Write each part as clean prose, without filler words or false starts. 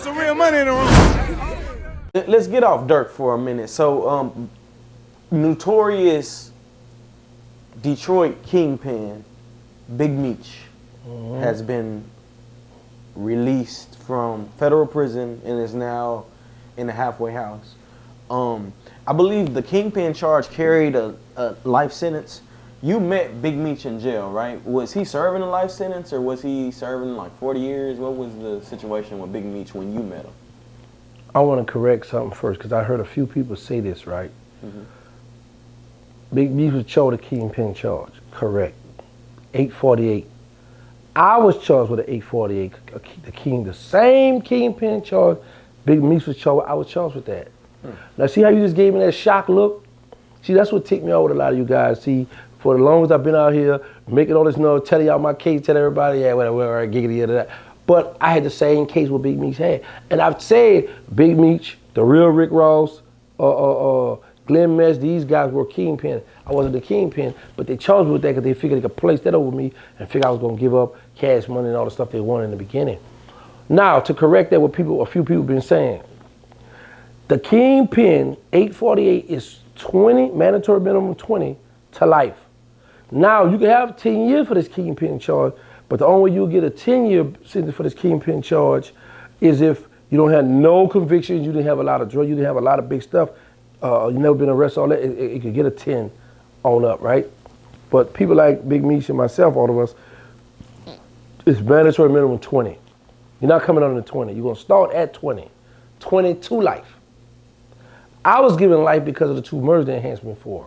It's some real money in the room. Let's get off Dirk for a minute. So, notorious Detroit Kingpin, Big Meech, has been released from federal prison and is now in a halfway house. I believe the Kingpin charge carried a life sentence. You met Big Meech in jail, right? Was he serving a life sentence or was he serving like 40 years? What was the situation with Big Meech when you met him? I want to correct something first because I heard a few people say this, right? Big Meech was charged with a Kingpin charge, correct. 848. I was charged with an 848, the same Kingpin charge Big Meech was charged with, I was charged with that. Now see how you just gave me that shock look? See, that's what ticked me off with a lot of you guys. See, for the longest I've been out here, making all this noise, telling y'all my case, telling everybody, yeah, whatever, giggity, that. But I had the same case what Big Meech had. And I've said Big Meech, the real Rick Ross, Glenn Mess, these guys were Kingpin. I wasn't the Kingpin, but they charged me with that because they figured they could place that over me and figure I was going to give up cash money and all the stuff they wanted in the beginning. Now, to correct that, what a few people been saying, the Kingpin 848 is 20, mandatory minimum 20 to life. Now, you can have 10 years for this Kingpin charge, but the only way you'll get a 10-year sentence for this Kingpin charge is if you don't have no convictions, you didn't have a lot of drugs, you didn't have a lot of big stuff, you never been arrested, all that, it could get a 10 on up, right? But people like Big Meech and myself, all of us, it's mandatory minimum 20. You're not coming under 20. You're going to start at 20. 20 to life. I was given life because of the 2 murders they enhanced me for.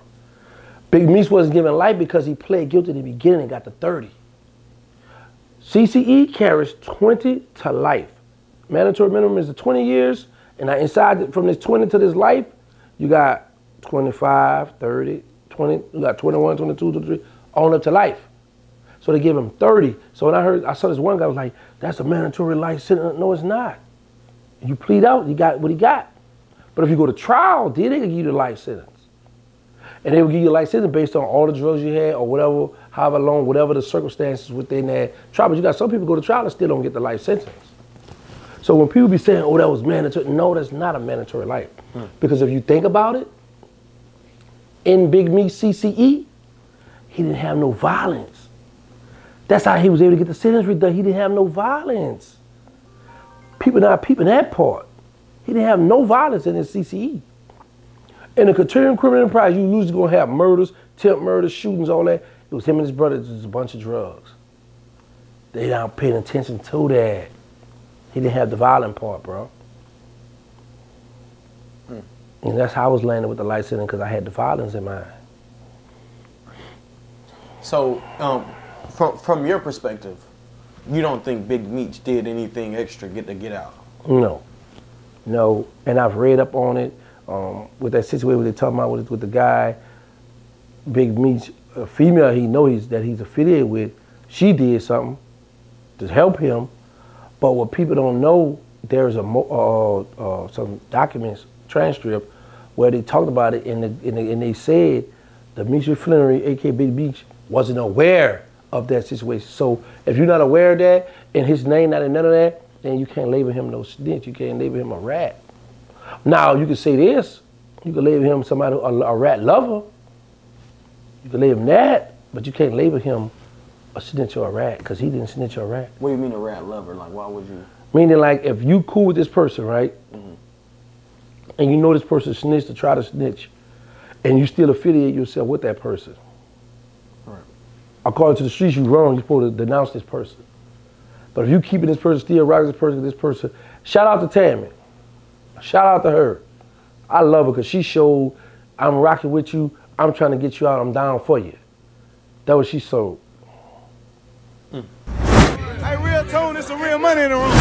Big Meech wasn't given life because he pled guilty in the beginning and got to 30. CCE carries 20 to life. Mandatory minimum is the 20 years, and inside from this 20 to this life, you got 25, 30, 20, you got 21, 22, 23, on up to life. So they give him 30. So when I saw this one guy was like, that's a mandatory life sentence. No, it's not. You plead out, you got what he got. But if you go to trial, then they can give you the life sentence. And they will give you a life sentence based on all the drugs you had or whatever, however long, whatever the circumstances within that trial. But you got some people go to trial and still don't get the life sentence. So when people be saying, oh, that was mandatory, no, that's not a mandatory life. Because if you think about it, in Big Meech CCE, he didn't have no violence. That's how he was able to get the sentence redone. He didn't have no violence. People not peeping that part. He didn't have no violence in his CCE. In a continuing criminal enterprise, you usually gonna have murders, attempt murders, shootings, all that. It was him and his brother, just a bunch of drugs. They not paying attention to that. He didn't have the violent part, bro. And that's how I was landing with the life sentence because I had the violence in mind. So, from your perspective, you don't think Big Meech did anything extra to get out? No. No, and I've read up on it. With that situation where they're talking about with the guy, Big Meech, a female he knows that he's affiliated with, she did something to help him. But what people don't know, there's some documents, transcript, where they talked about it and they said the Meech Flannery, aka Big Meech, wasn't aware of that situation. So if you're not aware of that and his name not in none of that, then you can't label him no snitch. You can't label him a rat. Now you can say this. You can label him somebody a rat lover. You can label him that, but you can't label him a snitch or a rat because he didn't snitch or a rat. What do you mean a rat lover? Like, why would you? Meaning, like, if you cool with this person, right, and you know this person snitched or try to snitch, and you still affiliate yourself with that person. Right. According to the streets, you're wrong. You're supposed to denounce this person. But if you keeping this person, still rocking this person, shout out to Tammy. Shout out to her. I love her because she showed, I'm rocking with you, I'm trying to get you out, I'm down for you. That was she showed. Hey, real tone, it's some real money in the room.